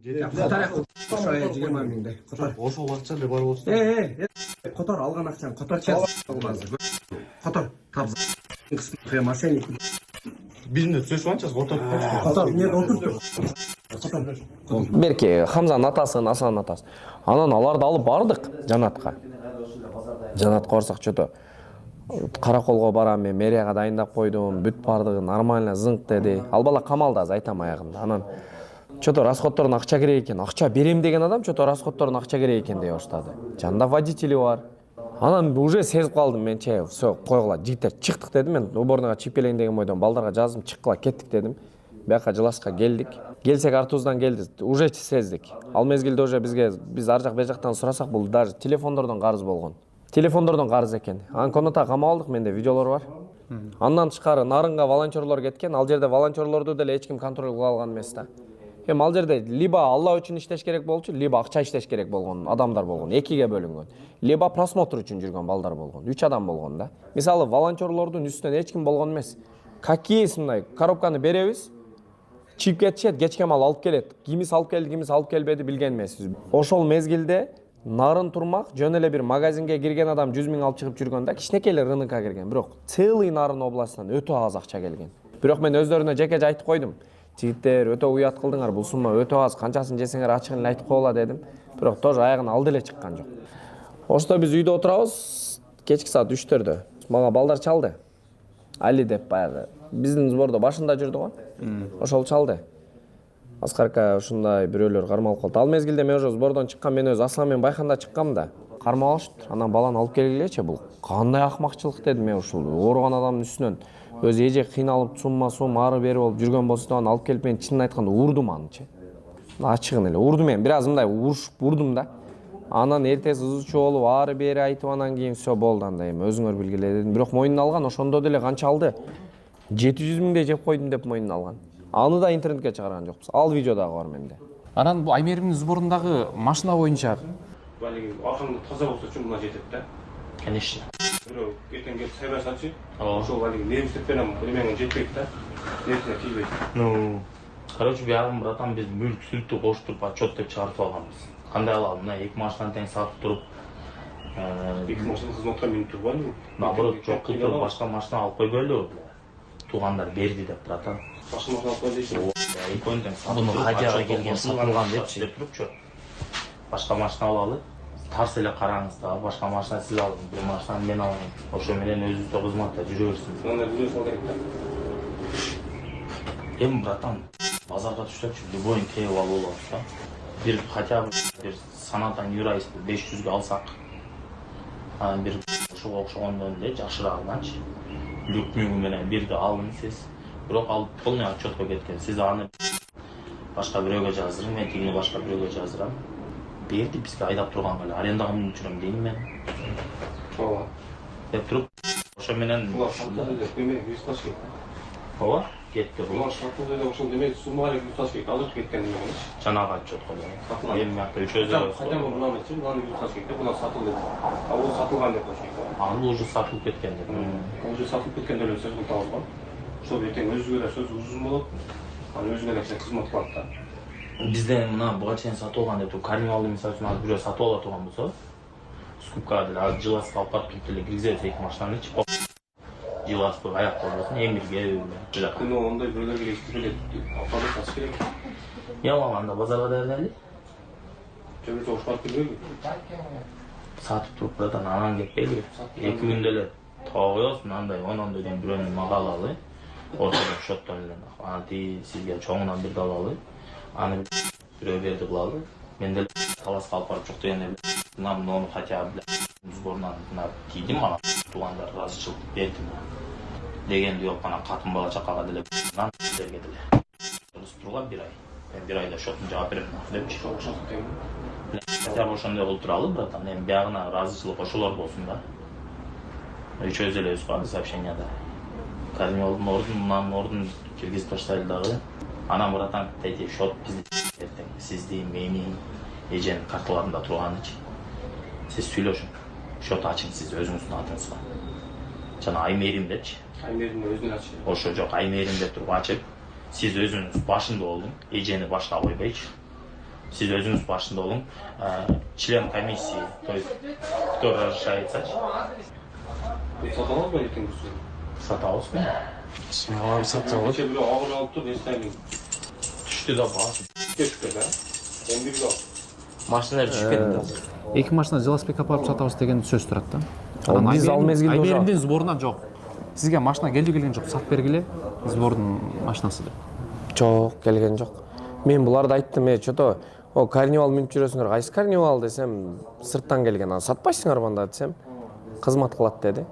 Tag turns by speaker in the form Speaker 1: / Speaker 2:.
Speaker 1: Котор ошо 20 миңдей. Котор.
Speaker 2: Ошол акча эле бар болсо.
Speaker 1: Котор алган акчаны котор чез. Котор. Табыз. Кысмы мошенник.
Speaker 2: Бизнес сөз анчасы отуруп
Speaker 1: Котор эмне отуруп?
Speaker 3: Берки Хамзанын атасы, Насанын атасы. Анан аларды алып бардык Жанатка. Жанатка барсак чото Караколго барам, мен мэрияга дайындап койдум, бүт бардыгы нормально зыңк деди. Ал бала камалда аз айтам аягында. Анан чото расходтордун акча керек экен, акча берем деген адам чото расходтордун акча керек экен дей баштады. Жанында водители бар. Анан уже сезип калдым мен, все, койгула, жигиттер чыктык дедим мен. Уборныйга чыгып келейин деген ойдон балдарга жаздым, чыккыла кеттик дедим. Бияка жыласка келдик. Келсек артыбыздан келди. Уже сездик. Ал мезгилде уже биз ар жак бер жактан сурасак бул даже телефондордон карыз болгон. Телефондордон карыз экен. Анконата камап алдык, менде видеолор бар. Андан тышкары Нарынга волонтерлор кеткен. Ал жерде волонтерлорду деле эч ким контроль кыла алган эмес да. Эми ал жерде либо Алла үчүн иштеш керек болчу, либо акча иштеш керек болгон адамдар болгон, экиге бөлүнгөн. Либо просмотр үчүн жүргөн балдар болгон. 3 адам болгон да. Мисалы волонтерлордун үстүнөн эч ким болгон эмес. Какие мындай коробканы беребиз. Чип кетишет, кечке мал алып келет. Кимис алып келди, кимис алып келбеди билген эмеспиз. Ошол мезгилде Нарын турмак жөн эле бир магазинге кирген адам 100 миң алып чыгып жүргөн да, кичинекей эле рынокко кирген. Бирок целый Нарын областынан өтө аз акча келген. Бирок мен өздөрүнө жеке айтып койдум. Жигиттер өтө уят кылдыңар, бул сумма өтө аз, канчасын жесеңер ачыгын эле айтып койгула дедим. Бирок тоже аягына алды эле чыккан жок. Ошто биз үйдө отурабыз, кечки саат 3-төрдө. Мага балдар чалды. Али деп баягы биздин сбордо башында жүрдү го. Ошол чалды. Аскарка ушундай бирөөлөр кармалып калды. Ал мезгилде мен уже сбордон чыккан, мен өз Аслан менен Байканда чыккам да. Кармап алышты. Анан баланы алып келгилечи, бул кандай акмакчылык дедим мен ушул ооруган адамдын үстүнөн. Өзү эже кыйналып, сумма ары бери болуп жүргөн болсо аны алып келип мен чынын айтканда урдум анычы. Ачыгын эле урдум мен, бир аз мындай урдум да. Анан эртеси ызычуу болуп, ары бери айтып анан кийин все болду анда эми өзүңөр билгиле дедим. Бирок мойнуна алган, ошондо деле канча алды? 700 миңдей жеп койдум деп мойнуна алган. Аны да интернетке чыгарган жокпуз. Ал видео дагы бар менде.
Speaker 4: Анан бул Аймеримдин сборундагы машина боюнча
Speaker 5: Балиги акырында таза болсо чумуна жетет да.
Speaker 4: конечно.
Speaker 5: Бирөө эртең келип сайбасачы. Ошол балиги немистеп менен эмеңе жетпейт да. Нерсине тийбейт.
Speaker 6: Ну, короче, биягын братан биз мүлк сүлттү коштуруп отчет деп чыгарып алганбыз. Кандай алалы? Мына 2 машинаны тең сатып туруп,
Speaker 5: 2 машина кызматка минип турбайбы?
Speaker 6: наоборот, жок кылып туруп башка машина алып койбойлу. Туугандар берди деп братан.
Speaker 5: Башка машина алып койдуйсуң.
Speaker 6: Экөөнү тең сатып туруп, хадияга келген сатылган деп турупчу. Башка машина алалы. Тарс эле караңыз да, башка машина сиз алыңыз, бир машинаны мен алайын. Ошо менен өзүбүздө кызматта жүрө берсин.
Speaker 5: Аны биле сал керек да.
Speaker 6: Эми братан, базарга түшсөкчү, любойн тээп алып алабыз да. Бир хотя бы бир санатан юрайсты 500ге алсак, анан бир ошого окшогондон эле жакшыраагынчы люк мүгү менен бирди алдым сиз. Бирок ал полный отчетко кеткен. Сиз аны башка бирөөгө жаздырың, мен тигини башка бирөөгө жаздырам. Берди бизге айдап турганга эле арендага мүнүп жүрөм дейм мен.
Speaker 5: Ооба.
Speaker 6: Деп туруп, ошо менен
Speaker 5: Булар сатылды деп демек 100 таш керек.
Speaker 6: ооба кетти бул.
Speaker 5: Булар сатылды деп ошол демек суммага 100 таш керек. Азыр кеткен демек.
Speaker 6: Жанагы отчетко
Speaker 5: Сатылган.
Speaker 6: эми мякта үчөөзө
Speaker 5: Кайда мынамычы, мынаны 100 таш керек. Булар сатылды. А бул сатылган деп коюш керек.
Speaker 6: аны уже сатылып кеткен деп.
Speaker 5: Уже сатылып кеткен эле сөз кылтабыз го. Ошол эртең өзүгө да сөз узун болот. Аны өзүгө да кызмат кылат да.
Speaker 6: Бизде мына буга чейин сатып алган деп кармиалды мисалы үчүн азыр бирөө сатып ала турган болсо, скупкага деле азыр жыласка алып барып туруп деле киргизебиз 2 машинаны ичип. Жыласпы аяк болбосун, эмирге жак.
Speaker 5: Күнү ондай бирөөлөр келип иштебелет. Алпады сатыш керек.
Speaker 6: Яман анда базарга даярдайлы.
Speaker 5: Жөбө чогуш барып келбейби?
Speaker 6: Сатып туруп братан анан кетпейли. 2 күндө эле таба коебуз, мынандай 10 деген бирөөнү мага алалы. Ортодо шоттон эле анти сизге чоңунан бирди алалы. Аны бирөө берди кылалы. Мен деле таласка алып барып жок дегенде муну хотя бы сборунан мына тийди мага туугандар ыраазычылык берди дегенди жок, анан катын бала чакага деле нан берге деле. Турган 1 ай. Мен 1 айда шотун жаап берем депчи.
Speaker 5: Ошол тең.
Speaker 6: Хотя бы ошондой кылып туралы братан, эми биягына ыраазычылык ошолор болсун да. Үчөөбүз эле өз сообщенияда. Казмиолдун ордун, мунун ордун киргизип таштайлы дагы. Анан братан тайти шот бизди эртең сизди, мени, эженин карталарында турганычы. Сиз сүйлөшүң. Шот ачың сиз өзүңүздүн атыңызга. Жана Аймерим депчи.
Speaker 5: Аймерим өзүнүн ачы.
Speaker 6: Ошо жок Аймерим деп туруп ачып, сиз өзүңүз башында болдуң, эжени башка койбойчу. Сиз өзүңүз башында болуң. Член комиссии, то есть кто разрешается?
Speaker 5: Сатамaz mı etin kuzu?
Speaker 6: Сатабызбы?
Speaker 2: Саған сатса болады.
Speaker 5: Geçe biri ağır alıp da restайлинг.
Speaker 6: Түштү да басып.
Speaker 5: Geçti de. 11'de al.
Speaker 6: Машина түшүп кетти.
Speaker 4: Эки машина велосипедке апарып сатабыз деген сөз турат да.
Speaker 3: Ал биз ал мезгилде уже-
Speaker 4: Айберимдин сборунан жок. Сизге машина келген жок, сатып бергиле. Сбордун машинасы деп.
Speaker 3: Жок, келген жок. Мен буларды айттым, чото, о карнивал мүнүп жүрөсүңөр, кайсы карнивал десем, сырттан келген, аны сатпайсыңар банда десем, кызмат кылат деди.